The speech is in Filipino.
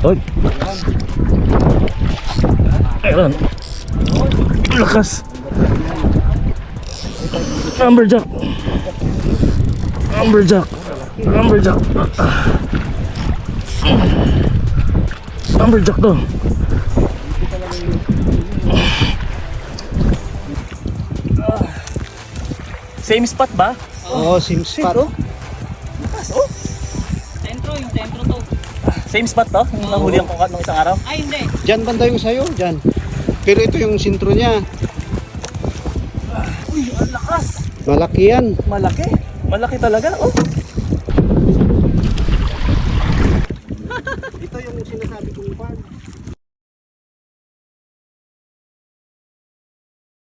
Oy. Ayun. Lakas. Amberjack. Amberjack. Amberjack. Amberjack to. Same spot ba? Oo, same spot. Sentro, yung sentro to. Same spot to? Yung nahulihan ko nung isang araw? Ay, hindi. Diyan banda yung sayo, diyan. Pero ito yung sintro niya. Uy, ang lakas! Malaki yan. Malaki. Malaki talaga, oh. Ito yung sinasabi kong farm.